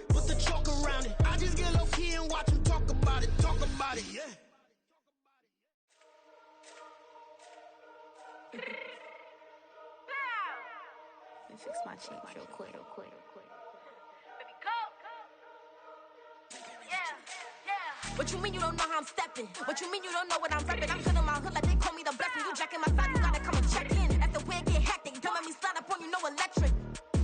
put the chalk around it. I just get low key and watch them talk about it, yeah. Let me fix my cheek real quick. Baby, go. Yeah. What you mean you don't know how I'm stepping? What you mean you don't know what I'm repping? I'm good in my hood like they call me the blessing. You jacking my side, you gotta come and check in. That's the way it get hectic. Don't let me slide up on you, no electric.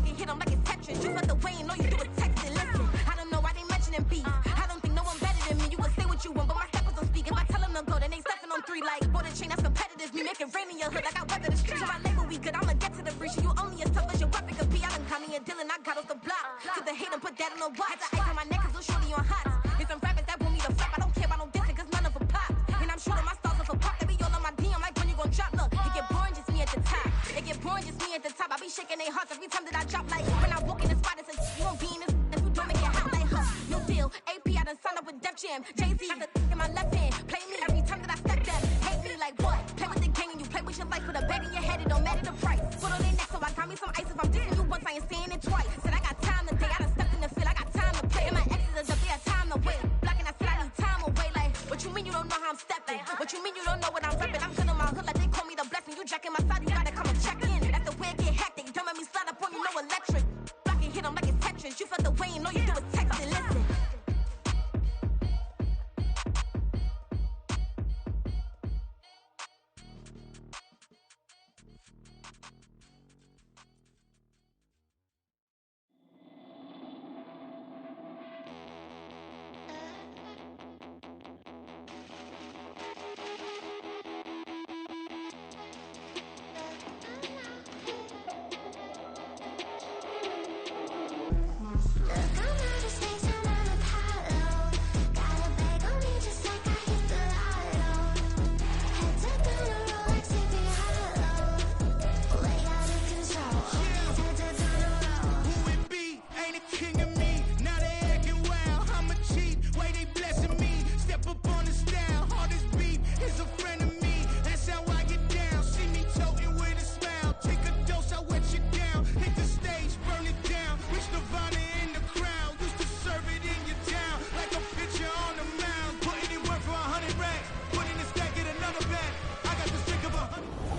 You hit them like it's Tetris. You felt the way and all you do is text it. Listen, I don't know why they mentioning beef. I don't think no one better than me. You can say what you want, but my steppers don't speak. If I tell them to go, then they stepping on 3 like border chain. That's competitive. Me make it rain in your hood like I weather the streets. So I label we good. I'ma get to the breach. You only as tough as your weapon could be. I done caught me a Dylan. I got off the block. Took the hate and put that on the watch. The ice on my neck is little shorty on hot. Get some rappers that want me to flap. I don't care about no dissing, cause none of them pop. And I'm shooting my stars off a pop. They be all on my DM like when you gon' drop. Look, it get boring, just me at the top. It get boring, just me at the top. I be shaking their hearts every time that I drop. Like when I walk in the spot, it's a you won't be in this. And you don't make it hot like huh. New deal. AP, I done signed up with Def Jam. Jay-Z, got the in my left hand. Play me every time that I step them. Hate me like what? Play with the gang and you play with your life. Put a bag in your head, it don't matter the price. Put on their neck, so I got me some ice. If I'm dissing you once, I ain't saying it twice. Said I got time today, I done stepped in the field. I got time to play. And my exes up there, time to wait. Blocking, I said I need time away. Like, what you mean you don't know how I'm stepping? What you mean you don't know what I'm repping? I'm good in my hood like they call me the blessing. You jacking my side, you gotta come and check in. That's the way it get hectic. Don't let me slide up on you, no electric. Blocking, hit them like it's Tetris. You felt the way and all you do is text it. Listen.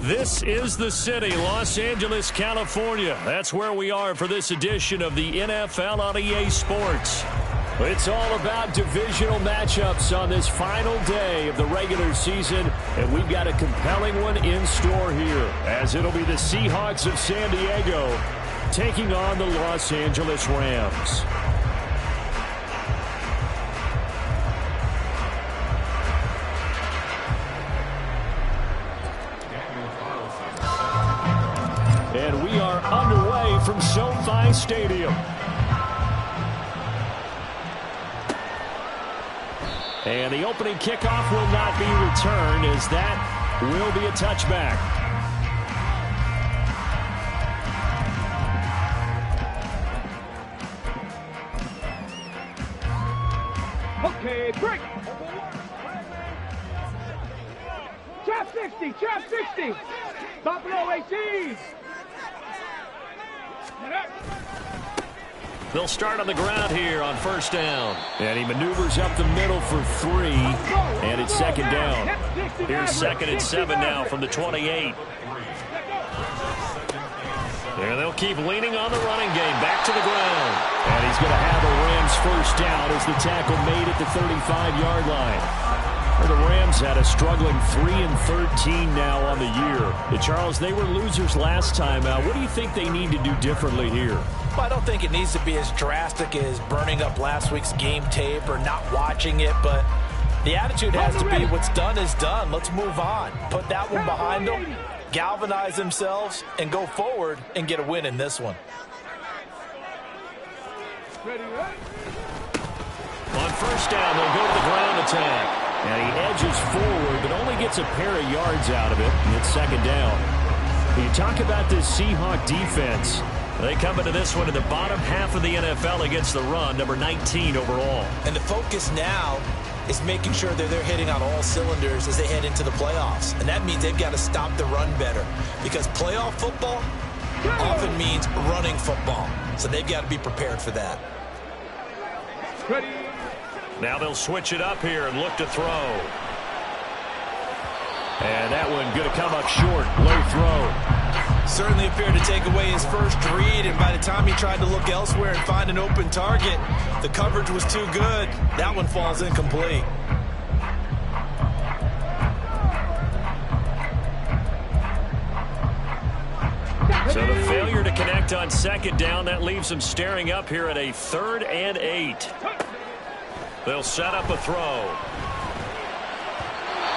This is the city, Los Angeles, California. That's where we are for this edition of the NFL on EA Sports. It's all about divisional matchups on this final day of the regular season, and we've got a compelling one in store here, as it'll be the Seahawks of San Diego taking on the Los Angeles Rams. And we are underway from SoFi Stadium. And the opening kickoff will not be returned, as that will be a touchback. Okay, break. Trap 60, trap 60. Buffalo 18. They'll start on the ground here on first down. And he maneuvers up the middle for 3, and it's second down. Here's 2nd and 7 now from the 28. And they'll keep leaning on the running game. Back to the ground. And he's going to have a Rams first down as the tackle made at the 35-yard line. The Rams had a struggling 3-13 now on the year. Charles, they were losers last time out. What do you think they need to do differently here? Well, I don't think it needs to be as drastic as burning up last week's game tape or not watching it, but the attitude has to be what's done is done. Let's move on. Put that one behind them, galvanize themselves, and go forward and get a win in this one. On first down, they'll go to the ground attack. And he edges forward, but only gets a pair of yards out of it, and it's second down. When you talk about this Seahawk defense, they come into this one in the bottom half of the NFL against the run, number 19 overall. And the focus now is making sure that they're hitting on all cylinders as they head into the playoffs. And that means they've got to stop the run better, because playoff football often means running football. So they've got to be prepared for that. Ready. Now they'll switch it up here and look to throw. And that one going to come up short. Low throw. Certainly appeared to take away his first read, and by the time he tried to look elsewhere and find an open target, the coverage was too good. That one falls incomplete. So the failure to connect on second down, that leaves them staring up here at a 3rd and 8. They'll set up a throw.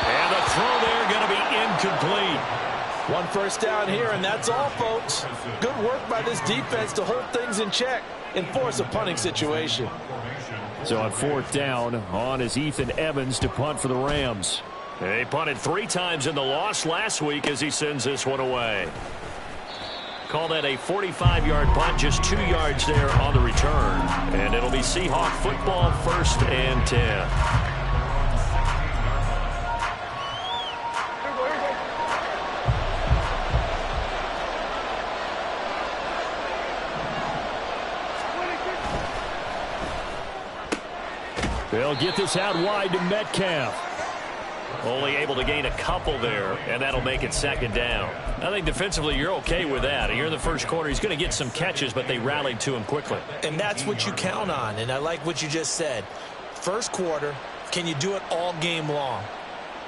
And the throw there going to be incomplete. One first down here, and that's all, folks. Good work by this defense to hold things in check and force a punting situation. So on 4th down, on is Ethan Evans to punt for the Rams. They punted 3 times in the loss last week as he sends this one away. Call that a 45-yard punt, just 2 yards there on the return. And it'll be Seahawk football, 1st and 10. They'll get this out wide to Metcalf. Only able to gain a couple there, and that'll make it 2nd down. I think defensively you're okay with that. Here in the first quarter, he's going to get some catches, but they rallied to him quickly. And that's what you count on, and I like what you just said. First quarter, can you do it all game long?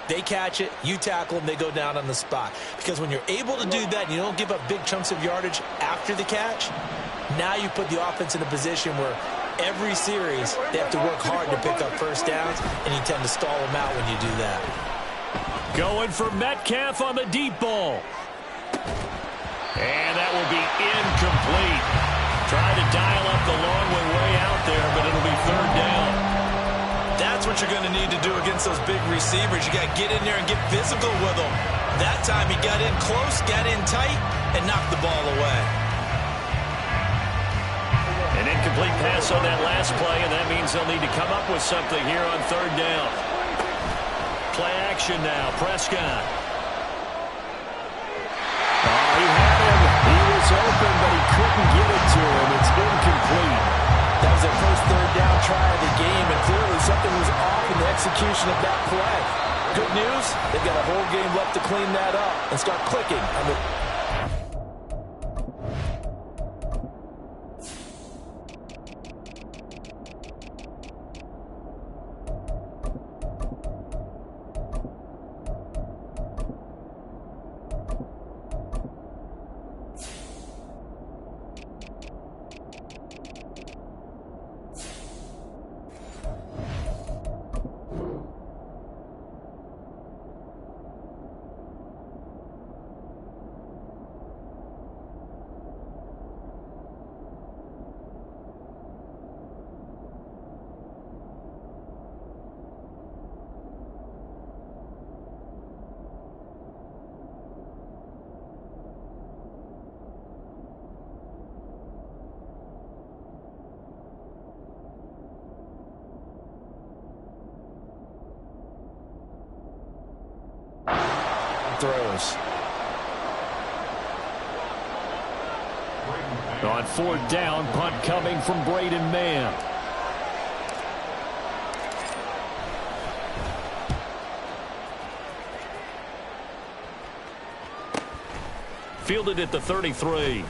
They catch it, you tackle them, they go down on the spot. Because when you're able to do that and you don't give up big chunks of yardage after the catch, now you put the offense in a position where every series they have to work hard to pick up first downs, and you tend to stall them out when you do that. Going for Metcalf on the deep ball. And that will be incomplete. Try to dial up the long one way out there, but it'll be 3rd down. That's what you're going to need to do against those big receivers. You got to get in there and get physical with them. That time he got in close, got in tight, and knocked the ball away. An incomplete pass on that last play, and that means they'll need to come up with something here on 3rd down. Play action now, Prescott. He had him. He was open, but he couldn't get it to him. It's incomplete. That was their first 3rd down try of the game, and clearly something was off in the execution of that play. Good news, they've got a whole game left to clean that up and start clicking on the... throws. On 4th down, punt coming from Braden Mann. Fielded at the 33.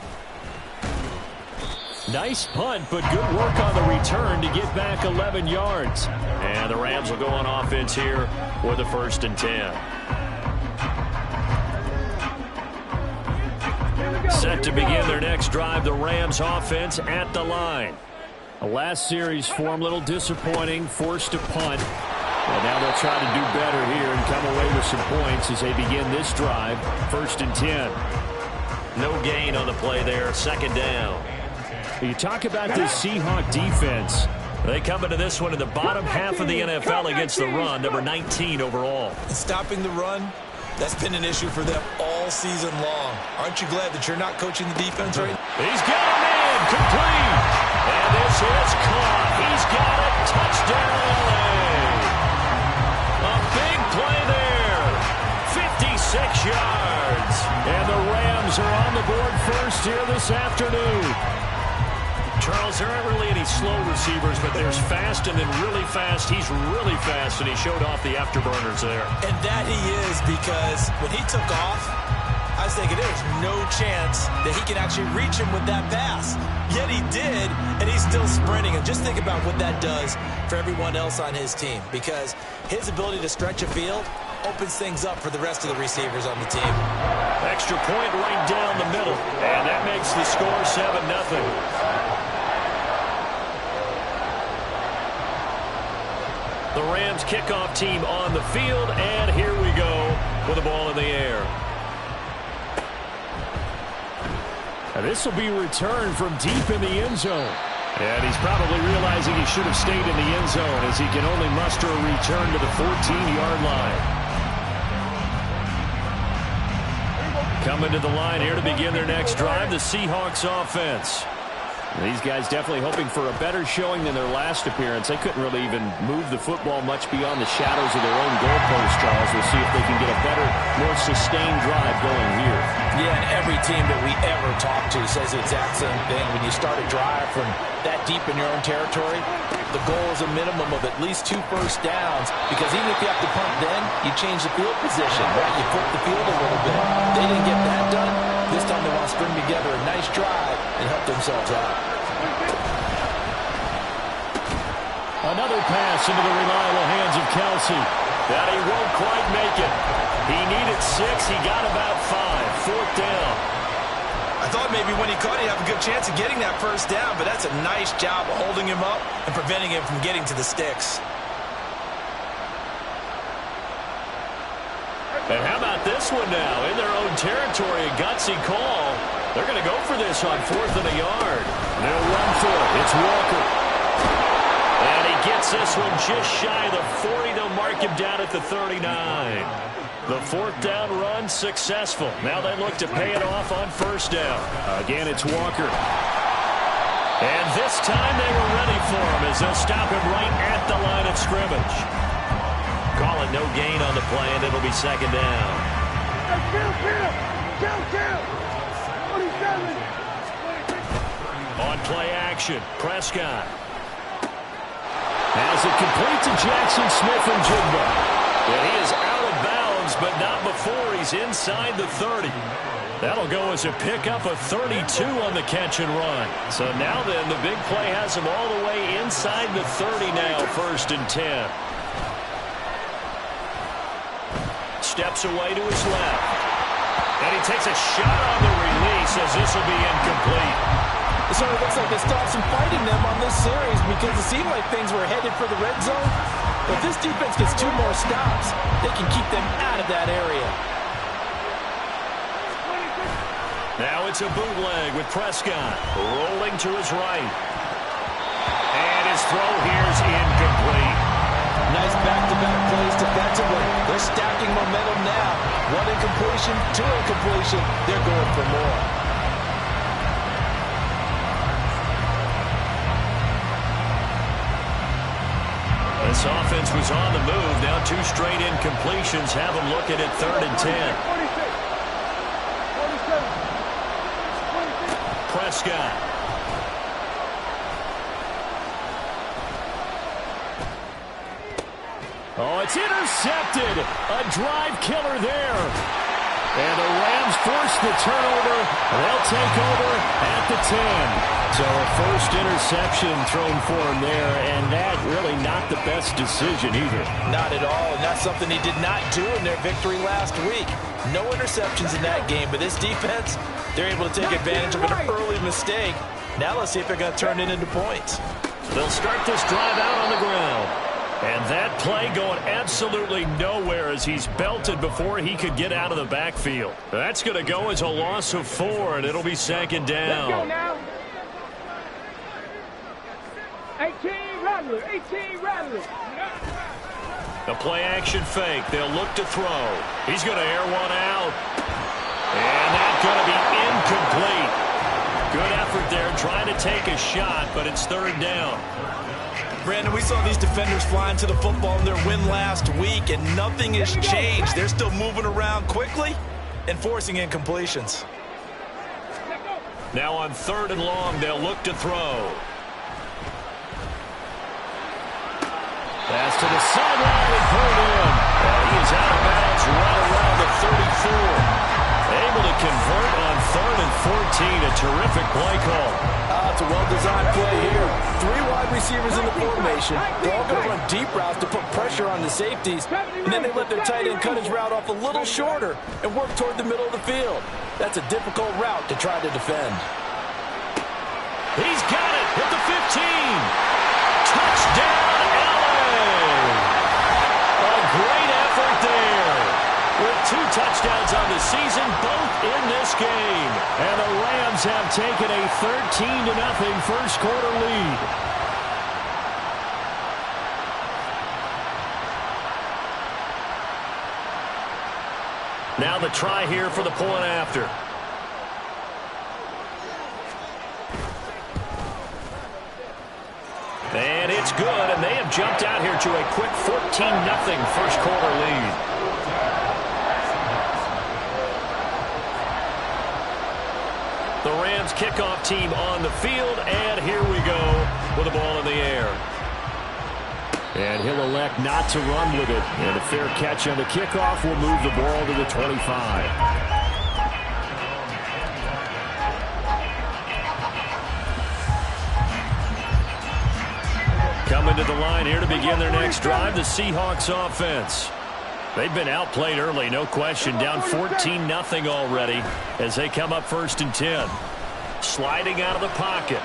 Nice punt, but good work on the return to get back 11 yards. And the Rams will go on offense here with a 1st and 10. Set to begin their next drive, the Rams offense at the line. The last series form, a little disappointing, forced to punt. And now they'll try to do better here and come away with some points as they begin this drive, 1st and 10. No gain on the play there, 2nd down. You talk about this Seahawk defense. They come into this one in the bottom half of the NFL against the run, number 19 overall. And stopping the run, that's been an issue for them all season long. Aren't you glad that you're not coaching the defense right now? He's got a man, complete. And this is caught. He's got it, touchdown LA. A big play there, 56 yards. And the Rams are on the board first here this afternoon. Charles, there aren't really any slow receivers, but there's fast and then really fast. He's really fast, and he showed off the afterburners there. And that he is, because when he took off, I was thinking there's no chance that he can actually reach him with that pass. Yet he did, and he's still sprinting. And just think about what that does for everyone else on his team, because his ability to stretch a field opens things up for the rest of the receivers on the team. Extra point right down the middle, and that makes the score 7-0. The Rams kickoff team on the field, and here we go with the ball in the air. And this will be returned from deep in the end zone. And he's probably realizing he should have stayed in the end zone as he can only muster a return to the 14-yard line. Coming to the line here to begin their next drive, the Seahawks offense. These guys definitely hoping for a better showing than their last appearance. They couldn't really even move the football much beyond the shadows of their own goalpost, Charles. We'll see if they can get a better, more sustained drive going here. Yeah, and every team that we ever talk to says the exact same thing. When you start a drive from that deep in your own territory, the goal is a minimum of at least 2 first downs, because even if you have to punt then, you change the field position, right? You flip the field a little bit. They didn't get that done. This time they want to string together a nice drive and help themselves out. Another pass into the reliable hands of Kelsey. That he won't quite make it. He needed 6. He got about 5. 4th down. I thought maybe when he caught it, he'd have a good chance of getting that first down, but that's a nice job of holding him up and preventing him from getting to the sticks. And how about this one now? In their own territory, a gutsy call. They're going to go for this on 4th and a yard. They'll run for it. It's Walker. And he gets this one just shy of the 40. They'll mark him down at the 39. The 4th down run successful. Now they look to pay it off on 1st down. Again, it's Walker. And this time they were ready for him as they'll stop him right at the line of scrimmage. Call it no gain on the play, and it'll be 2nd down. On play action, Prescott has it complete to Jackson Smith-Njigba. And he is out of bounds, but not before he's inside the 30. That'll go as a pickup of 32 on the catch and run. So now then, the big play has him all the way inside the 30 now, 1st and 10. Steps away to his left. And he takes a shot on the release as this will be incomplete. It sort of looks like they stopped some fighting them on this series, because it seemed like things were headed for the red zone. But if this defense gets 2 more stops, they can keep them out of that area. Now it's a bootleg with Prescott rolling to his right. And his throw here is incomplete. Nice back-to-back plays defensively. They're stacking momentum now. 1 incompletion, 2 incompletion. They're going for more. This offense was on the move. Now 2 straight incompletions have them looking at 3rd and 10. Prescott. Oh, it's intercepted. A drive killer there. And the Rams force the turnover. They'll take over at the 10. So a first interception thrown for him there, and that really not the best decision either. Not at all, and that's something he did not do in their victory last week. No interceptions in that game, but this defense, they're able to take advantage of an early mistake. Now let's see if they're going to turn it into points. They'll start this drive out on the ground. And that play going absolutely nowhere as he's belted before he could get out of the backfield. That's going to go as a loss of 4, and it'll be 2nd down. Let's go now. 18 Rattler, 18 Rattler. The play action fake. They'll look to throw. He's going to air one out. And that's going to be incomplete. Good effort there trying to take a shot, but it's 3rd down. Brandon, we saw these defenders flying to the football in their win last week, and nothing has changed. They're still moving around quickly and forcing incompletions. Now on 3rd and long, they'll look to throw. Pass to the sideline and pulled in. And he is out of bounds right around the 34. Able to convert on 3rd and 14. A terrific play call. It's a well-designed play here. 3 wide receivers in the formation. They're all going to run deep routes to put pressure on the safeties. And then they let their tight end cut his route off a little shorter and work toward the middle of the field. That's a difficult route to try to defend. He's got it at the 15. Touchdown, LA. A great effort there. With 2 touchdowns on the season, both in this game. And the Rams have taken a 13-0 first quarter lead. Now the try here for the point after. And it's good, and they have jumped out here to a quick 14-0 first quarter lead. The Rams kickoff team on the field, and here we go with the ball in the air. And he'll elect not to run with it. And a fair catch on the kickoff will move the ball to the 25. Coming to the line here to begin their next drive, the Seahawks offense. They've been outplayed early, no question. Down 14-0 already as they come up 1st and 10. Sliding out of the pocket.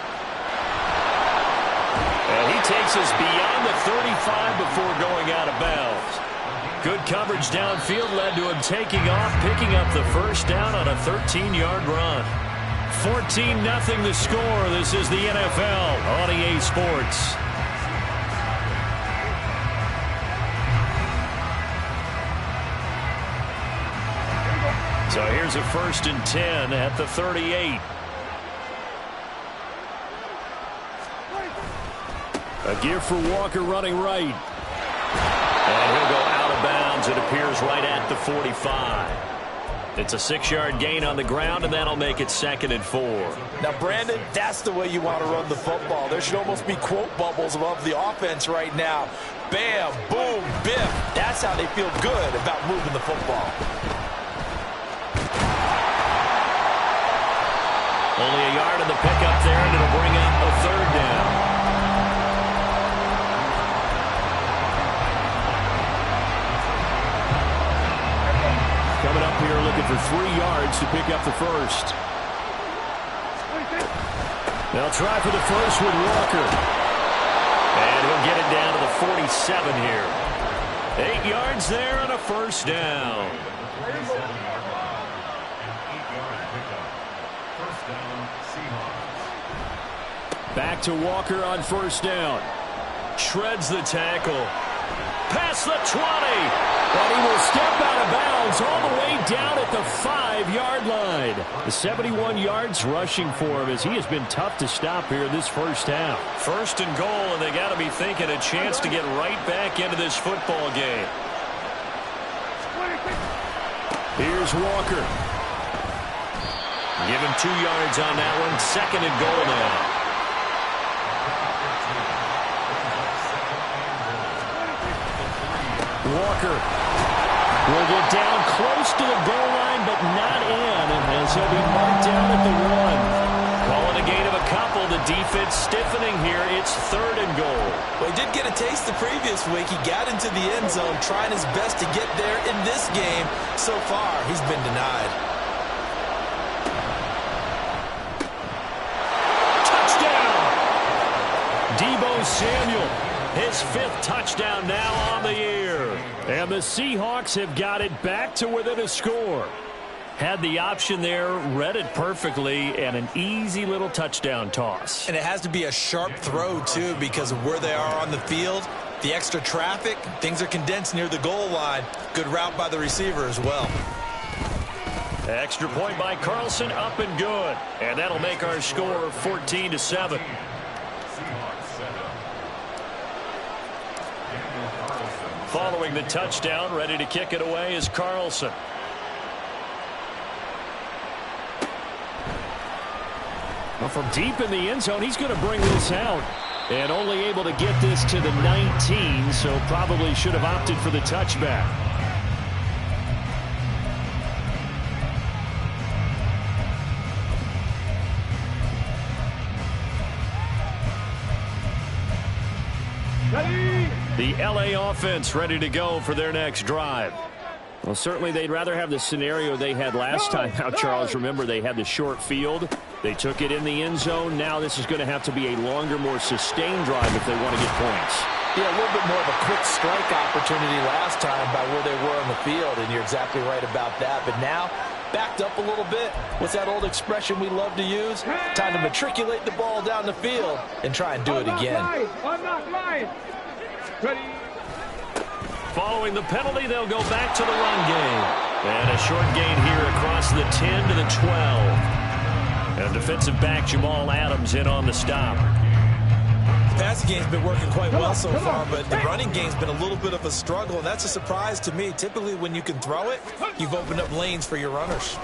And he takes us beyond the 35 before going out of bounds. Good coverage downfield led to him taking off, picking up the first down on a 13-yard run. 14-0 the score. This is the NFL on EA Sports. So here's a 1st and 10 at the 38. A give for Walker running right. And he'll go out of bounds, it appears, right at the 45. It's a 6-yard gain on the ground, and that'll make it 2nd and 4. Now, Brandon, that's the way you want to run the football. There should almost be quote bubbles above the offense right now. Bam, boom, biff. That's how they feel good about moving the football. Only a yard in the pickup there, and it'll bring up a 3rd down. Coming up here looking for 3 yards to pick up the first. They'll try for the first with Walker. And he'll get it down to the 47 here. 8 yards there and a 1st down. Back to Walker on 1st down. Shreds the tackle. Past the 20. And he will step out of bounds all the way down at the 5-yard line. The 71 yards rushing for him as he has been tough to stop here this first half. 1st and goal, and they got to be thinking a chance to get right back into this football game. Here's Walker. Give him 2 yards on that one. 2nd and goal now. Walker will get down close to the goal line, but not in, as he'll be marked down at the 1. Calling a gain of a couple. The defense stiffening here. It's 3rd and goal. Well, he did get a taste the previous week. He got into the end zone, trying his best to get there in this game. So far, he's been denied. Touchdown! Deebo Samuel. His 5th touchdown now on the year. And the Seahawks have got it back to within a score. Had the option there, read it perfectly, and an easy little touchdown toss. And it has to be a sharp throw, too, because of where they are on the field. The extra traffic, things are condensed near the goal line. Good route by the receiver as well. Extra point by Carlson, up and good. And that'll make our score 14-7. Following the touchdown, ready to kick it away is Carlson. Well, from deep in the end zone, he's going to bring this out. And only able to get this to the 19, so probably should have opted for the touchback. The LA offense ready to go for their next drive. Well, certainly they'd rather have the scenario they had last time out, Charles. Remember, they had the short field. They took it in the end zone. Now this is going to have to be a longer, more sustained drive if they want to get points. Yeah, a little bit more of a quick strike opportunity last time by where they were on the field, and you're exactly right about that. But now, backed up a little bit. What's that old expression we love to use? Time to matriculate the ball down the field and try and do it again. I'm not lying. Ready. Following the penalty, they'll go back to the run game. And a short gain here across the 10 to the 12. And defensive back Jamal Adams in on the stop. The passing game's been working quite well so far, but the running game's been a little bit of a struggle, and that's a surprise to me. Typically, when you can throw it, you've opened up lanes for your runners.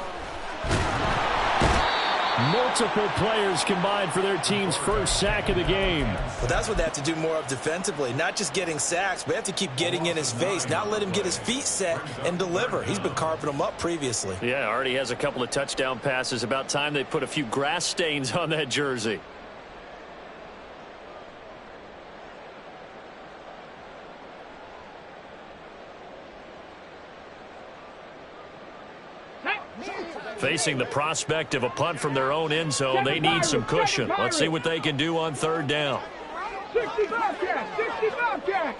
Multiple players combined for their team's first sack of the game. Well, that's what they have to do more of defensively. Not just getting sacks, but they have to keep getting in his face. Not let him get his feet set and deliver. He's been carving them up previously. Yeah, already has a couple of touchdown passes. About time they put a few grass stains on that jersey. Facing the prospect of a punt from their own end zone, they need some cushion. Let's see what they can do on third down. 65 Jack.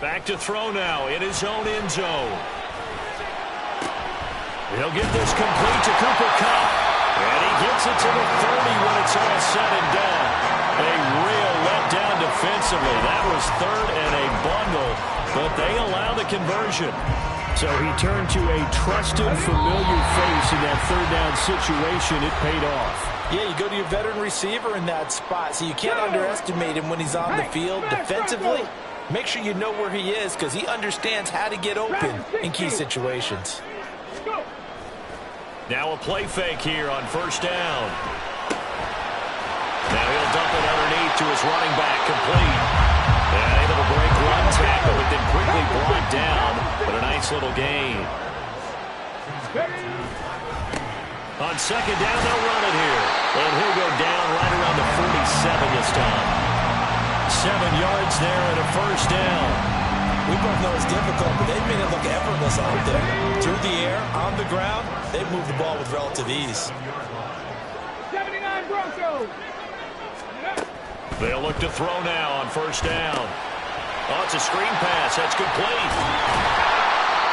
Back to throw now in his own end zone. He'll get this complete to Cooper Kupp. And he gets it to the 30 when it's all said and done. A real letdown defensively. That was third and a bundle, but they allow the conversion. So he turned to a trusted, familiar face in that third down situation. It paid off. Yeah, you go to your veteran receiver in that spot, so you can't underestimate him when he's on the field defensively. Make sure you know where he is because he understands how to get open in key situations. Now a play fake here on first down. Now he'll dump it underneath to his running back, complete. And able to break one tackle, but then quickly brought down. But a nice little gain. On second down, they'll run it here. And he'll go down right around the 47 this time. 7 yards there and a first down. We both know it's difficult, but they've made it look effortless out there. Through the air, on the ground, they've moved the ball with relative ease. 79 Broncos. They'll look to throw now on first down. Oh, it's a screen pass. That's complete.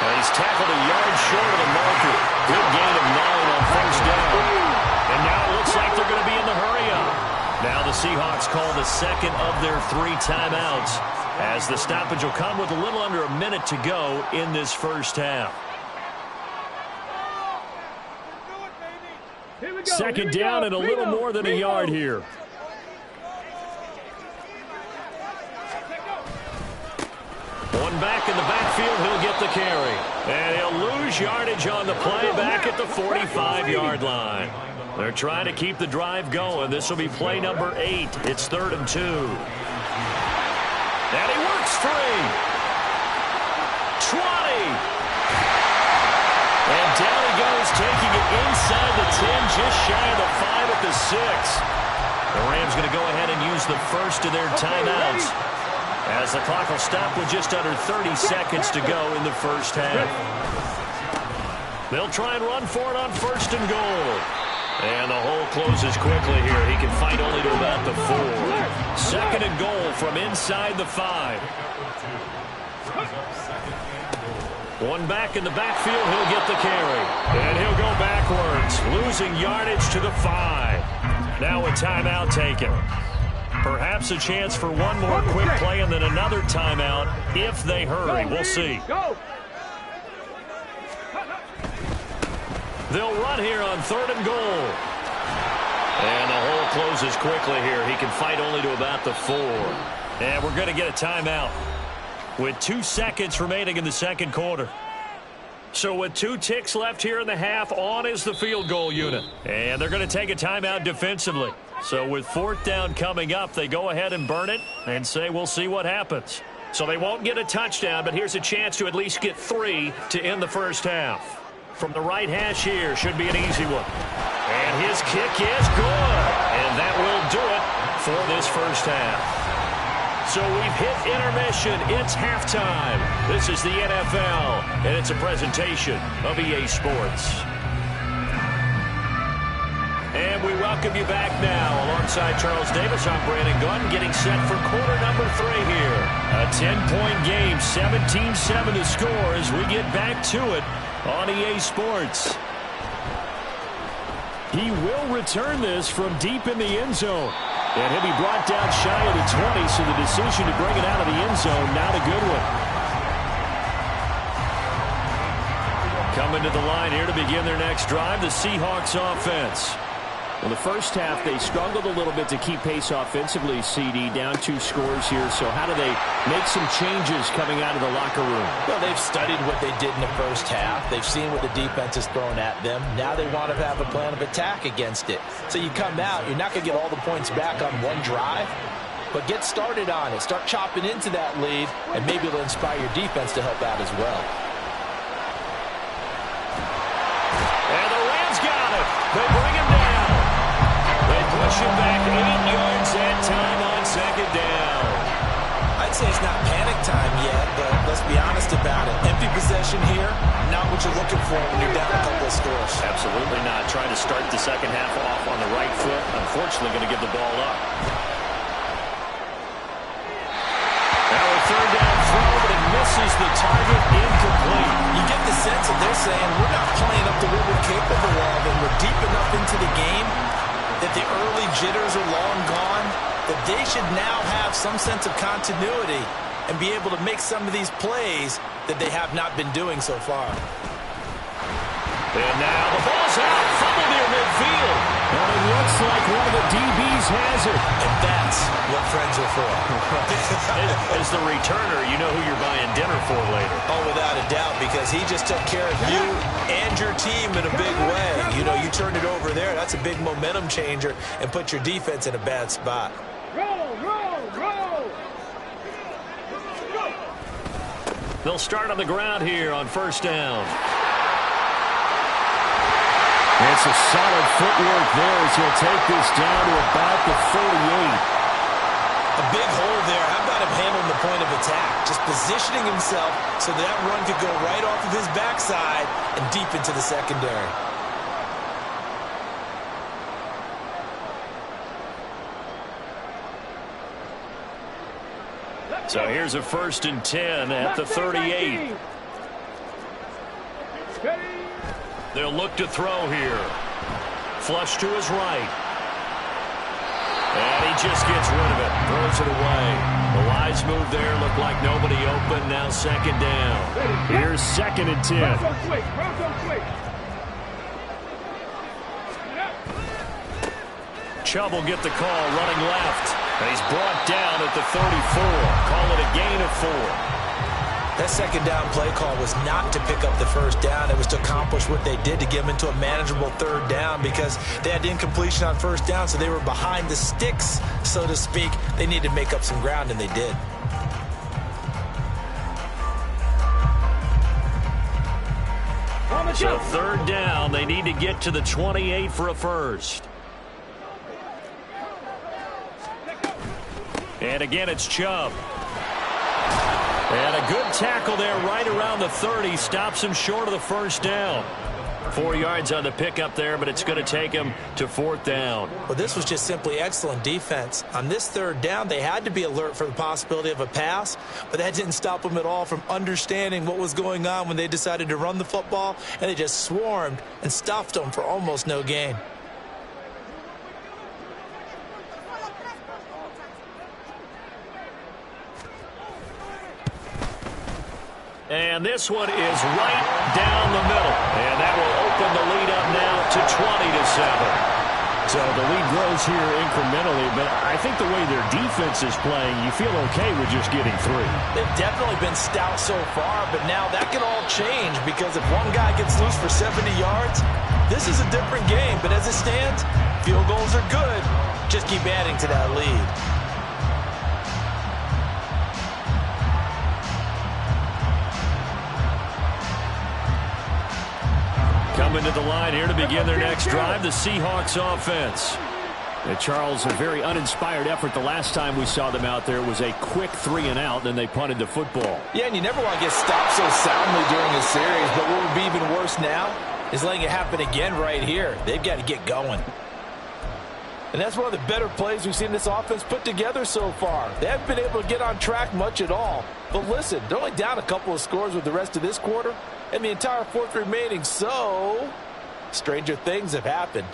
And he's tackled a yard short of the marker. Good gain of 9 on first down. And now it looks like they're going to be in the hurry-up. Now the Seahawks call the second of their 3 timeouts, as the stoppage will come with a little under a minute to go in this first half. Second down and a little more than a yard here. One back in the backfield, he'll get the carry. And he'll lose yardage on the play back at the 45-yard line. They're trying to keep the drive going. This will be play number 8. It's 3rd and 2. And he works free. 20. And down he goes, taking it inside the 10, just shy of the 5 at the 6. The Rams going to go ahead and use the first of their timeouts, as the clock will stop with just under 30 seconds to go in the first half. They'll try and run for it on 1st and goal. And the hole closes quickly here. He can fight only to about the 4. 2nd and goal from inside the 5. One back in the backfield, he'll get the carry. And he'll go backwards, losing yardage to the 5. Now a timeout taken. Perhaps a chance for one more quick play and then another timeout if they hurry. We'll see. They'll run here on 3rd and goal. And the hole closes quickly here. He can fight only to about the 4. And we're going to get a timeout with 2 seconds remaining in the second quarter. So with 2 ticks left here in the half, on is the field goal unit. And they're going to take a timeout defensively. So with 4th down coming up, they go ahead and burn it and say we'll see what happens. So they won't get a touchdown, but here's a chance to at least get 3 to end the first half. From the right hash here, should be an easy one. And his kick is good. And that will do it for this first half. So we've hit intermission. It's halftime. This is the NFL, and it's a presentation of EA Sports. And we welcome you back now. Alongside Charles Davis, I'm Brandon Gunn, getting set for quarter number 3 here. A 10-point game, 17-7 to score as we get back to it on EA Sports. He will return this from deep in the end zone. And he'll be brought down shy of the 20, so the decision to bring it out of the end zone, not a good one. Coming to the line here to begin their next drive, the Seahawks offense. Well, the first half, they struggled a little bit to keep pace offensively, CD, down 2 scores here. So how do they make some changes coming out of the locker room? Well, they've studied what they did in the first half. They've seen what the defense is throwing at them. Now they want to have a plan of attack against it. So you come out, you're not going to get all the points back on one drive, but get started on it. Start chopping into that lead, and maybe it'll inspire your defense to help out as well. And the Rams got it. They bring him down. They push him back 8 yards that time on 2nd down. I'd say it's not panic time yet, but let's be honest about it. Empty possession here, not what you're looking for when you're down a couple of scores. Absolutely not. Trying to start the second half off on the right foot. Unfortunately, going to give the ball up. Now a 3rd down throw, but it misses the target, incomplete. You get the sense that they're saying we're not playing up to what we're capable of, and we're deep enough into the game that the early jitters are long gone, that they should now have some sense of continuity and be able to make some of these plays that they have not been doing so far. And now the ball's out, fumble near midfield. And it looks like one of the DBs has it. And that's what friends are for. As the returner, you know who you're buying dinner for later. Oh, without a doubt, because he just took care of you and your team in a big way. You know, you turned it over there. That's a big momentum changer and put your defense in a bad spot. Roll, roll, roll. They'll start on the ground here on 1st down. It's a solid footwork there as he'll take this down to about the 38. A big hole there. How about him handling the point of attack? Just positioning himself so that run could go right off of his backside and deep into the secondary. So here's a 1st and 10 at the 38. They'll look to throw here. Flush to his right. And he just gets rid of it. Throws it away. The wise move there. Looked like nobody open. Now 2nd down. Here's 2nd and 10. Chubb will get the call running left. And he's brought down at the 34. Call it a gain of 4. That 2nd down play call was not to pick up the 1st down. It was to accomplish what they did to get them into a manageable 3rd down because they had incompletion on 1st down, so they were behind the sticks, so to speak. They needed to make up some ground, and they did. So 3rd down, they need to get to the 28 for a 1st. And again, it's Chubb. And a good tackle there right around the 30. Stops him short of the 1st down. 4 yards on the pickup there, but it's going to take him to 4th down. Well, this was just simply excellent defense. On this 3rd down, they had to be alert for the possibility of a pass, but that didn't stop them at all from understanding what was going on when they decided to run the football, and they just swarmed and stuffed them for almost no gain. And this one is right down the middle. And that will open the lead up now to 20-7. So the lead grows here incrementally, but I think the way their defense is playing, you feel okay with just getting 3. They've definitely been stout so far, but now that can all change because if one guy gets loose for 70 yards, this is a different game. But as it stands, field goals are good. Just keep adding to that lead. Coming to the line here to begin their next drive, the Seahawks offense. And Charles, a very uninspired effort the last time we saw them out there. It was a quick 3-and-out, then they punted the football. Yeah, and you never want to get stopped so soundly during a series, but what would be even worse now is letting it happen again right here. They've got to get going. And that's one of the better plays we've seen this offense put together so far. They haven't been able to get on track much at all. But listen, they're only down a couple of scores with the rest of this quarter and the entire fourth remaining, so stranger things have happened.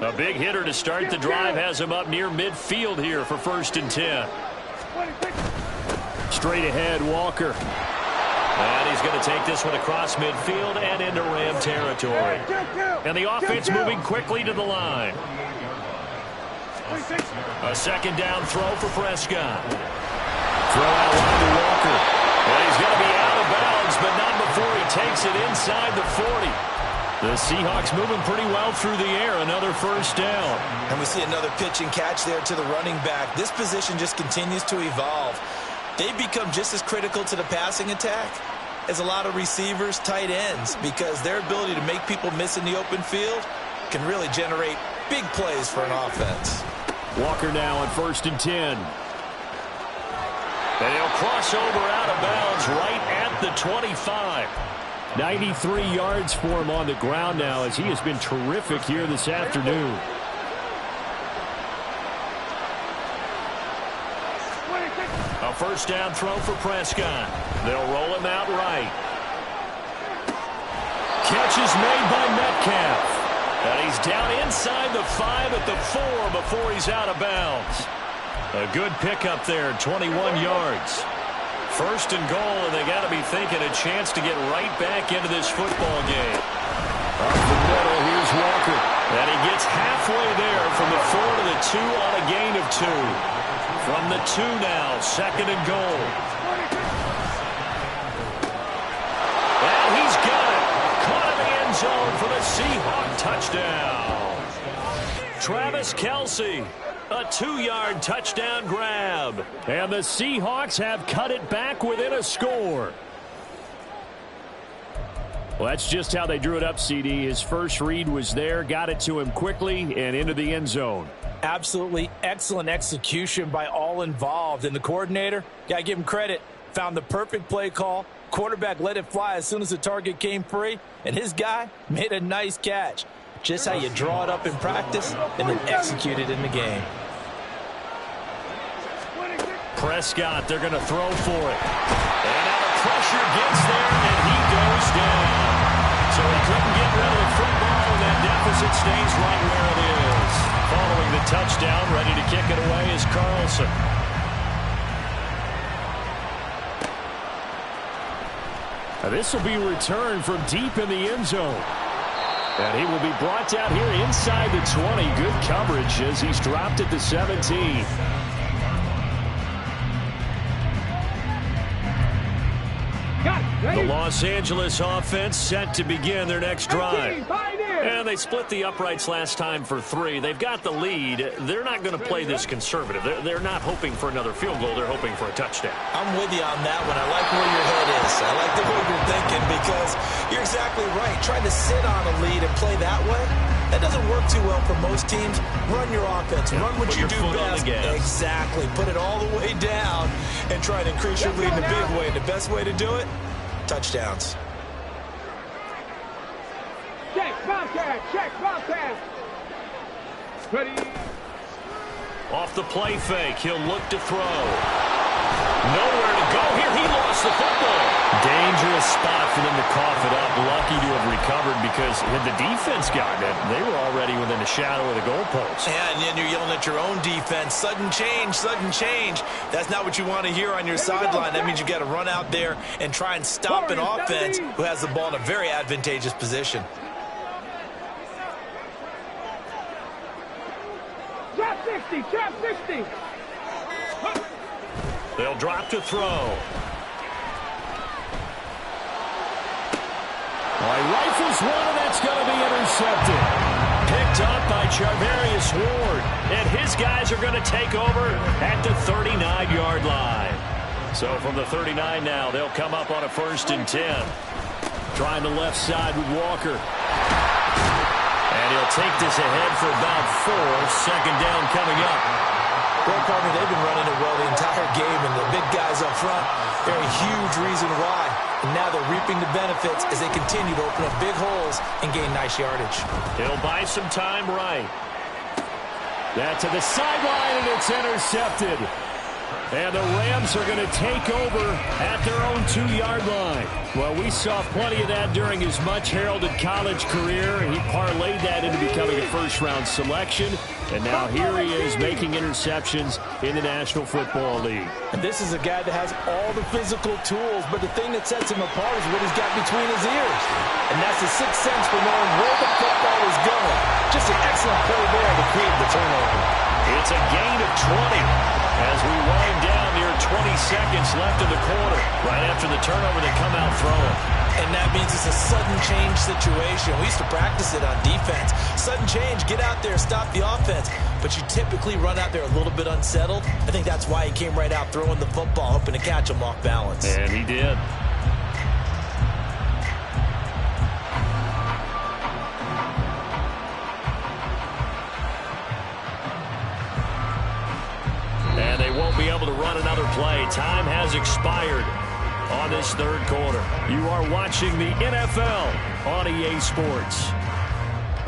A big hitter to start the drive has him up near midfield here for 1st and 10. Straight ahead, Walker. And he's going to take this one across midfield and into Ram territory. And the offense moving quickly to the line. A 2nd down throw for Prescott. Throw out wide to Walker. And he's going to be out of bounds, but not before he takes it inside the 40. The Seahawks moving pretty well through the air. Another 1st down. And we see another pitch and catch there to the running back. This position just continues to evolve. They've become just as critical to the passing attack as a lot of receivers, tight ends, because their ability to make people miss in the open field can really generate big plays for an offense. Walker now on 1st and 10. And he'll cross over out of bounds right at the 25. 93 yards for him on the ground now as he has been terrific here this afternoon. A 1st down throw for Prescott. They'll roll him out right. Catch is made by Metcalf. And he's down inside the 5 at the 4 before he's out of bounds. A good pickup there, 21 yards. 1st and goal, and they got to be thinking a chance to get right back into this football game. Up the middle, here's Walker. And he gets halfway there from the 4 to the 2 on a gain of 2. From the 2 now, 2nd and goal. And he's got it. Caught in the end zone for the Seahawk touchdown. Travis Kelce. A 2-yard touchdown grab. And the Seahawks have cut it back within a score. Well, that's just how they drew it up, CD. His first read was there, got it to him quickly, and into the end zone. Absolutely excellent execution by all involved. And the coordinator, got to give him credit, found the perfect play call. Quarterback let it fly as soon as the target came free, and his guy made a nice catch. Just how you draw it up in practice and then execute it in the game. Prescott, they're going to throw for it. And now the pressure gets there, and he goes down. So he couldn't get rid of the football, and that deficit stays right where it is. Following the touchdown, ready to kick it away is Carlson. Now this will be returned from deep in the end zone. And he will be brought down here inside the 20. Good coverage as he's dropped at the 17. The Los Angeles offense set to begin their next drive. And they split the uprights last time for 3. They've got the lead. They're not going to play this conservative. They're not hoping for another field goal. They're hoping for a touchdown. I'm with you on that one. I like where your head is. I like the way you're thinking because you're exactly right. Trying to sit on a lead and play that way, that doesn't work too well for most teams. Run your offense. Run what you do best. Exactly. Put it all the way down and try to increase your lead in a big way. And the best way to do it, touchdowns. Check, Bobcat. Ready. Off the play fake, he'll look to throw. Nowhere to go here. He lost lost the football. Dangerous spot for them to cough it up. Lucky to have recovered because had the defense gotten it, they were already within the shadow of the goalpost. Yeah, and then you're yelling at your own defense. Sudden change, sudden change. That's not what you want to hear on your sideline. That means you got to run out there and try and stop an offense who has the ball in a very advantageous position. Trap 60, trap 60. They'll drop to throw. Rifles one, and that's going to be intercepted. Picked up by Charvarius Ward. And his guys are going to take over at the 39-yard line. So from the 39 now, they'll come up on a 1st and 10. Trying the left side with Walker. And he'll take this ahead for about 4. 2nd down coming up. Well, partner, they've been running it well the entire game, and the big guys up front, they're a huge reason why. And now they're reaping the benefits as they continue to open up big holes and gain nice yardage. He'll buy some time right. That to the sideline, and it's intercepted. And the Rams are going to take over at their own 2-yard line. Well, we saw plenty of that during his much-heralded college career. He parlayed that into becoming a first-round selection. And now here he is making interceptions in the National Football League. And this is a guy that has all the physical tools, but the thing that sets him apart is what he's got between his ears. And that's the sixth sense for knowing where the football is going. Just an excellent play there to create the turnover. It's a gain of 20 as we wind down near 20 seconds left in the quarter. Right after the turnover, they come out throwing. And that means it's a sudden change situation. We used to practice it on defense. Sudden change, get out there, stop the offense. But you typically run out there a little bit unsettled. I think that's why he came right out throwing the football, hoping to catch him off balance. And he did. And they won't be able to run another play. Time has expired on this 3rd quarter. You are watching the NFL on EA Sports.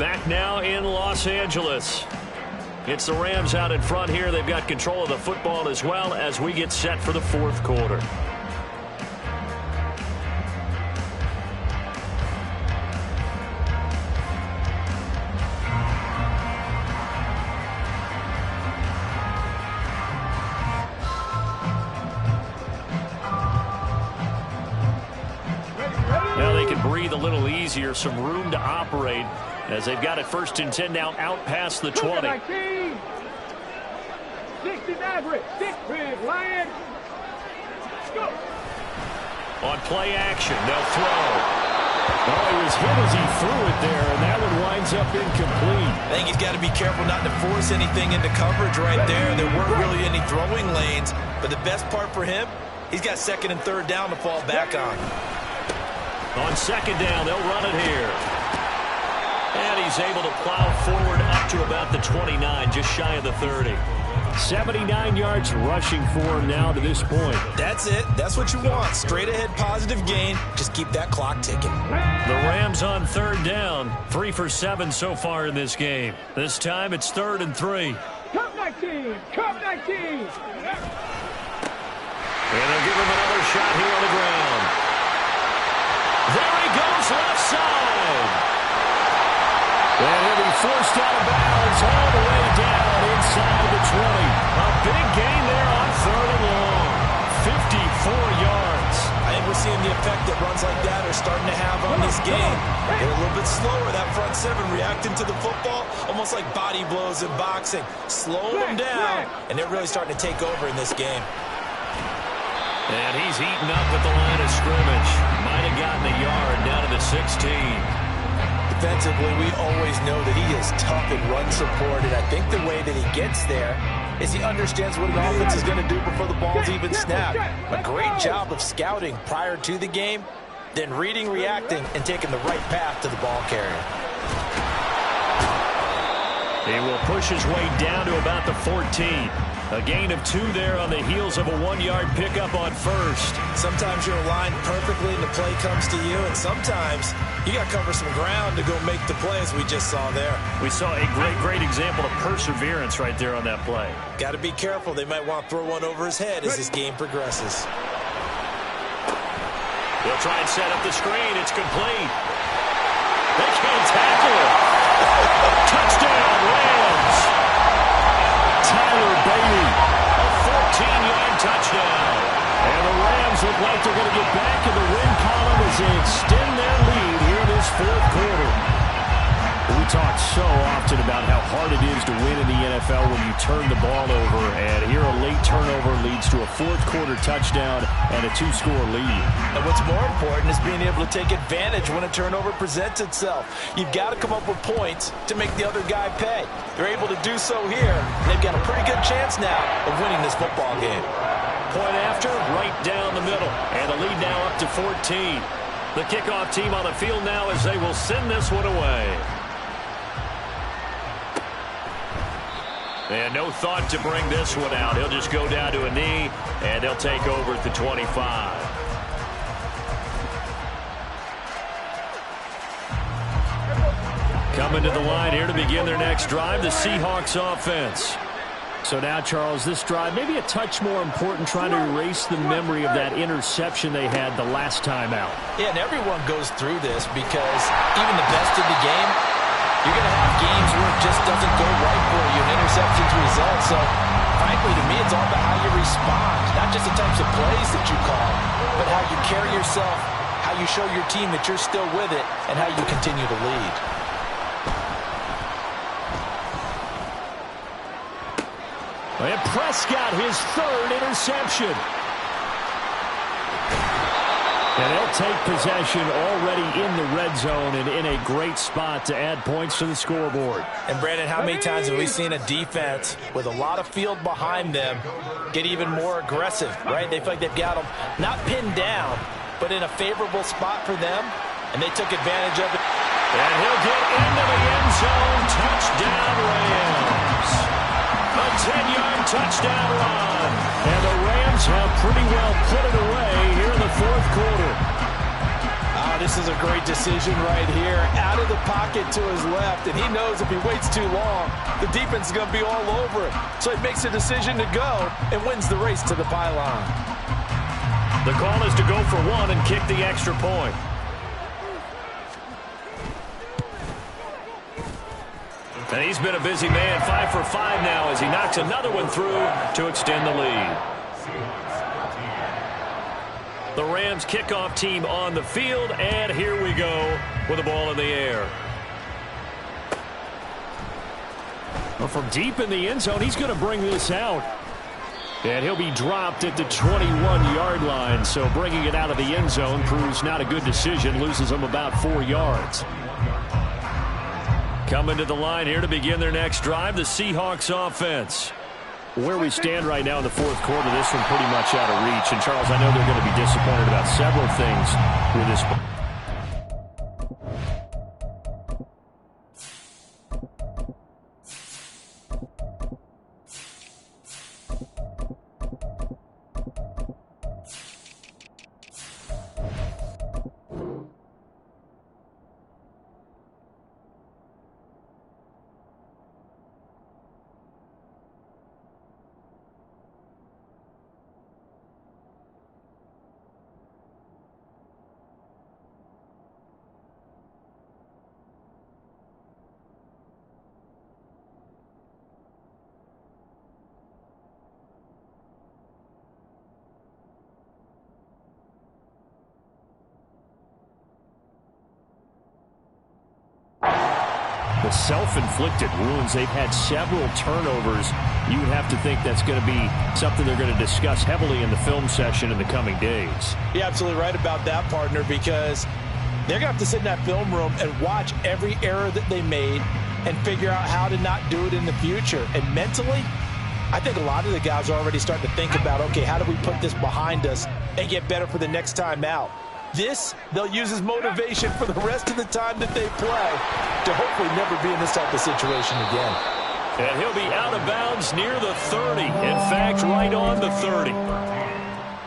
Back now in Los Angeles. It's the Rams out in front here. They've got control of the football as well as we get set for the 4th quarter. Breathe a little easier, some room to operate as they've got it 1st and 10 now out past the 20. 60 Maverick, 6 big Lion. Go. On play action, they'll throw. Oh, he was hit as he threw it there, and that one winds up incomplete. I think he's got to be careful not to force anything into coverage right there. There weren't really any throwing lanes, but the best part for him, he's got 2nd and 3rd down to fall back on. On 2nd down, they'll run it here. And he's able to plow forward up to about the 29, just shy of the 30. 79 yards rushing for him now to this point. That's it. That's what you want. Straight ahead positive gain. Just keep that clock ticking. The Rams on 3rd down. 3 for 7 so far in this game. This time it's 3rd and 3. Cup 19. Cup 19. And they'll give him another shot here on the ground. There he goes, left side. And he'll be forced out of bounds all the way down inside the 20. A big gain there on 3rd and long. 54 yards. I think we're seeing the effect that runs like that are starting to have on this game. They're a little bit slower, that front 7 reacting to the football, almost like body blows in boxing. Slowing them down, and they're really starting to take over in this game. And he's eaten up at the line of scrimmage. Might have gotten a yard down to the 16. Defensively, we always know that he is tough in run support, and I think the way that he gets there is he understands what an offense is going to do before the ball's even snapped. A great job of scouting prior to the game, then reading, reacting, and taking the right path to the ball carrier. He will push his way down to about the 14. A gain of 2 there on the heels of a 1-yard pickup on 1st. Sometimes you're aligned perfectly and the play comes to you, and sometimes you got to cover some ground to go make the play, as we just saw there. We saw a great example of perseverance right there on that play. Got to be careful. They might want to throw one over his head as this game progresses. They'll try and set up the screen. It's complete. They can't tackle it. Touchdown, Rams. Tyler Bailey, a 14-yard touchdown. And the Rams look like they're going to get back in the win column as they extend their lead here in this fourth quarter. We talk so often about how hard it is to win in the NFL when you turn the ball over, and here a late turnover leads to a fourth-quarter touchdown and a two-score lead. And what's more important is being able to take advantage when a turnover presents itself. You've got to come up with points to make the other guy pay. They're able to do so here. They've got a pretty good chance now of winning this football game. Point after, right down the middle, and the lead now up to 14. The kickoff team on the field now as they will send this one away. And no thought to bring this one out. He'll just go down to a knee, and they'll take over at the 25. Coming to the line here to begin their next drive, the Seahawks offense. So now, Charles, this drive maybe a touch more important, trying to erase the memory of that interception they had the last time out. Yeah, and everyone goes through this because even the best of the game, you're going to have games where it just doesn't go right for you, and interceptions result. So, frankly, to me, it's all about how you respond, not just the types of plays that you call, but how you carry yourself, how you show your team that you're still with it, and how you continue to lead. And Prescott, his third interception. And they'll take possession already in the red zone and in a great spot to add points to the scoreboard. And, Brandon, how many times have we seen a defense with a lot of field behind them get even more aggressive, right? They feel like they've got them not pinned down, but in a favorable spot for them, and they took advantage of it. And he'll get into the end zone. Touchdown, Rams. A 10-yard touchdown run. And the Rams have pretty well put it away here in the fourth quarter. This is a great decision right here. Out of the pocket to his left, and he knows if he waits too long, the defense is going to be all over it. So he makes a decision to go and wins the race to the pylon. The call is to go for one and kick the extra point. And he's been a busy man, 5 for 5 now as he knocks another one through to extend the lead. The Rams kickoff team on the field, and here we go with the ball in the air. Well, from deep in the end zone, he's going to bring this out. And he'll be dropped at the 21-yard line, so bringing it out of the end zone proves not a good decision, loses him about 4 yards. Coming to the line here to begin their next drive, the Seahawks offense. Where we stand right now in the fourth quarter, this one pretty much out of reach. And, Charles, I know they're going to be disappointed about several things with this. The self-inflicted wounds. They've had several turnovers. You would have to think that's going to be something they're going to discuss heavily in the film session in the coming days. You're absolutely right about that, partner, because they're going to have to sit in that film room and watch every error that they made and figure out how to not do it in the future. And mentally, I think a lot of the guys are already starting to think about, okay, how do we put this behind us and get better for the next time out? This, they'll use as motivation for the rest of the time that they play to hopefully never be in this type of situation again. And he'll be out of bounds near the 30. In fact, right on the 30.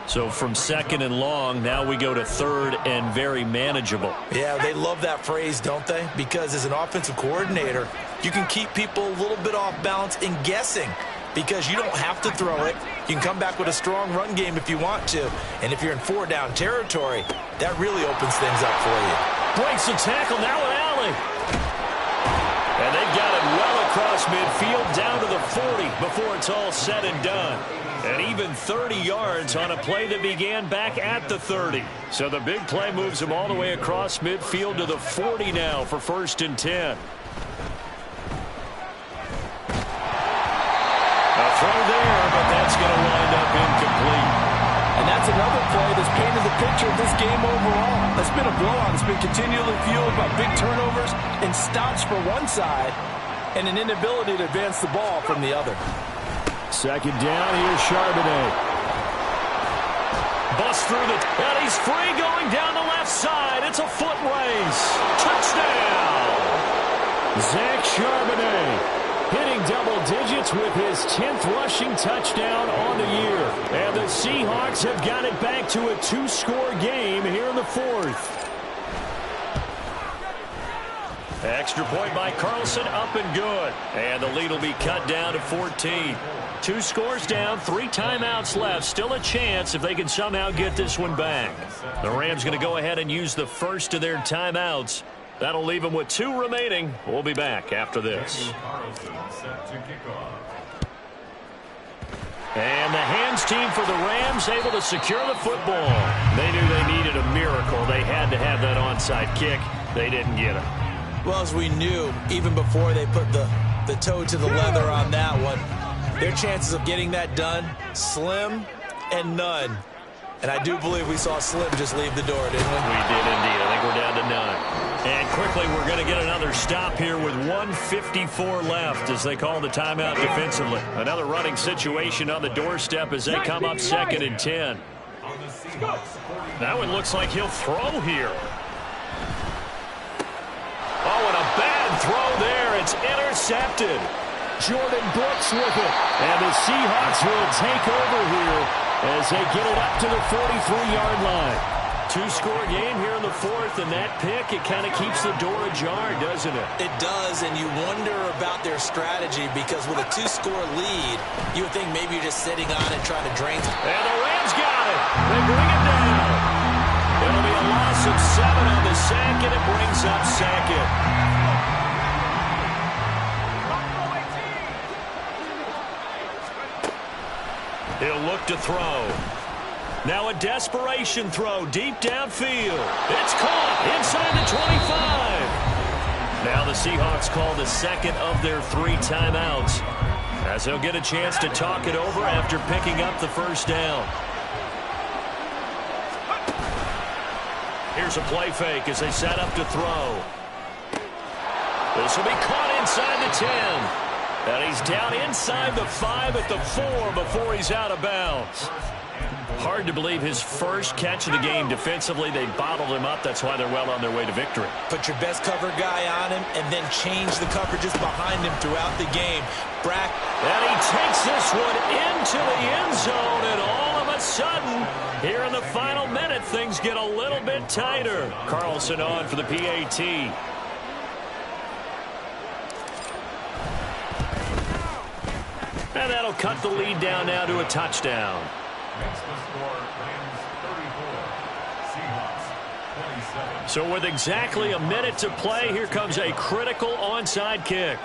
So from second and long, now we go to third and very manageable. Yeah, they love that phrase, don't they? Because as an offensive coordinator, you can keep people a little bit off balance and guessing because you don't have to throw it. You can come back with a strong run game if you want to. And if you're in 4-down territory, that really opens things up for you. Breaks the tackle, now an alley. And they got it well across midfield down to the 40 before it's all said and done. And even 30 yards on a play that began back at the 30. So the big play moves them all the way across midfield to the 40 now for 1st and 10. A throw there, but that's going to wind up incomplete. And that's another play that's painted the picture of this game overall. That's been a blowout. It's been continually fueled by big turnovers and stops for one side and an inability to advance the ball from the other. 2nd down, here's Charbonnet. Bust through and he's free going down the left side. It's a foot race. Touchdown! Zach Charbonnet hitting double digits with his 10th rushing touchdown on the year. And the Seahawks have got it back to a 2-score game here in the 4th. Extra point by Carlson, up and good. And the lead will be cut down to 14. 2 scores down, 3 timeouts left. Still a chance if they can somehow get this one back. The Rams going to go ahead and use the first of their timeouts. That'll leave them with 2 remaining. We'll be back after this. And the hands team for the Rams able to secure the football. They knew they needed a miracle. They had to have that onside kick. They didn't get it. Well, as we knew, even before they put the toe to the leather on that one, their chances of getting that done, slim and none. And I do believe we saw Slim just leave the door, didn't we? We did indeed. I think we're down to 9. And quickly, we're going to get another stop here with 1:54 left as they call the timeout defensively. Another running situation on the doorstep as they come up 2nd and 10. That one looks like he'll throw here. Oh, and a bad throw there. It's intercepted. Jordan Brooks with it. And the Seahawks will take over here as they get it up to the 43-yard line. 2-score game here in the 4th, and that pick, it kind of keeps the door ajar, doesn't it? It does, and you wonder about their strategy because with a 2-score lead, you would think maybe you're just sitting on it trying to drain. And the Rams got it. They bring it down. It'll be a loss of 7 on the sack, and it brings up 2nd. He'll look to throw. Now a desperation throw deep downfield. It's caught inside the 25. Now the Seahawks call the 2nd of their 3 timeouts as they'll get a chance to talk it over after picking up the 1st down. Here's a play fake as they set up to throw. This will be caught inside the 10. And he's down inside the 5 at the 4 before he's out of bounds. Hard to believe his first catch of the game defensively. They bottled him up. That's why they're well on their way to victory. Put your best cover guy on him and then change the coverages behind him throughout the game. And he takes this one into the end zone, and all of a sudden, here in the final minute, things get a little bit tighter. Carlson on for the PAT. And that'll cut the lead down now to a touchdown. So with exactly a minute to play, here comes a critical onside kick.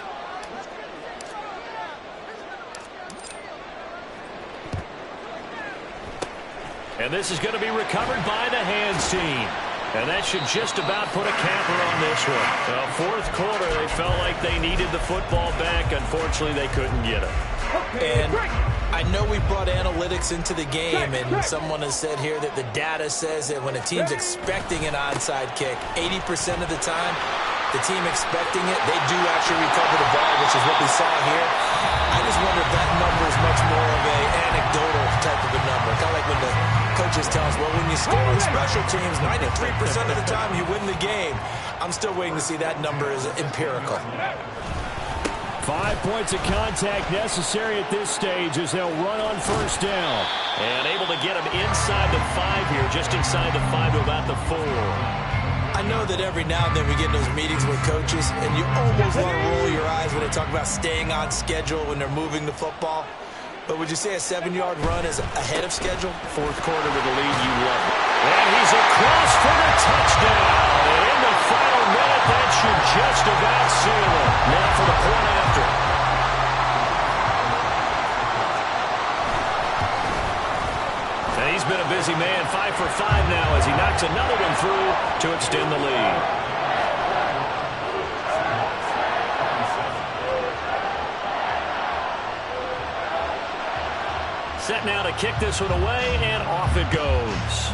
And this is going to be recovered by the hands team. And that should just about put a capper on this one. Fourth quarter, they felt like they needed the football back. Unfortunately, they couldn't get it. And I know we brought analytics into the game, and someone has said here that the data says that when a team's expecting an onside kick, 80% of the time, the team expecting it, they do actually recover the ball, which is what we saw here. I just wonder if that number is much more of an anecdotal type of a number. Kind of like when the coaches tell us, well, when you score on special teams, 93% of the time you win the game. I'm still waiting to see that number is empirical. 5 points of contact necessary at this stage as they'll run on first down. And able to get him inside the 5 here, just inside the 5 to about the 4. I know that every now and then we get in those meetings with coaches, and you almost want to roll your eyes when they talk about staying on schedule when they're moving the football. But would you say a 7-yard run is ahead of schedule? Fourth quarter with the lead, you love it. And he's across for the touchdown. And in the final minute, that should just about seal it. Now for the point after. And he's been a busy man, 5 for 5 now as he knocks another one through to extend the lead. Set now to kick this one away, and off it goes.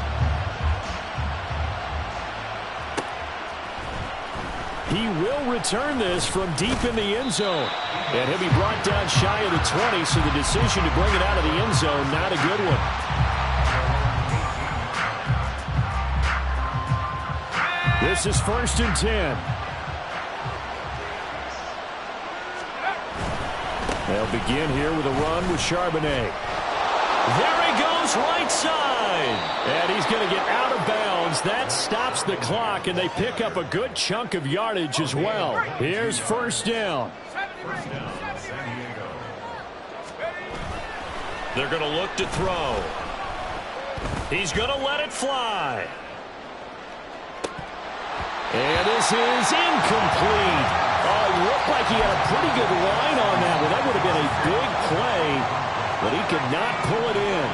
He will return this from deep in the end zone. And he'll be brought down shy of the 20, so the decision to bring it out of the end zone, not a good one. This is 1st and 10. They'll begin here with a run with Charbonnet. There he goes, right side. And he's going to get out of bounds. That stops the clock, and they pick up a good chunk of yardage as well. Here's 1st down. They're going to look to throw. He's going to let it fly. And this is incomplete. Oh, it looked like he had a pretty good line on that one. That would have been a big play, but he could not pull it in.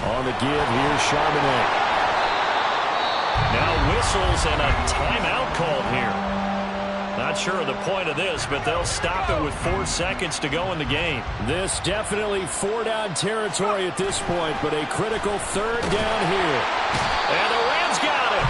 On the give, here's Charbonnet. Now whistles and a timeout called here. Not sure of the point of this, but they'll stop it with 4 seconds to go in the game. This definitely 4-down territory at this point, but a critical 3rd down here. And the Rams got it.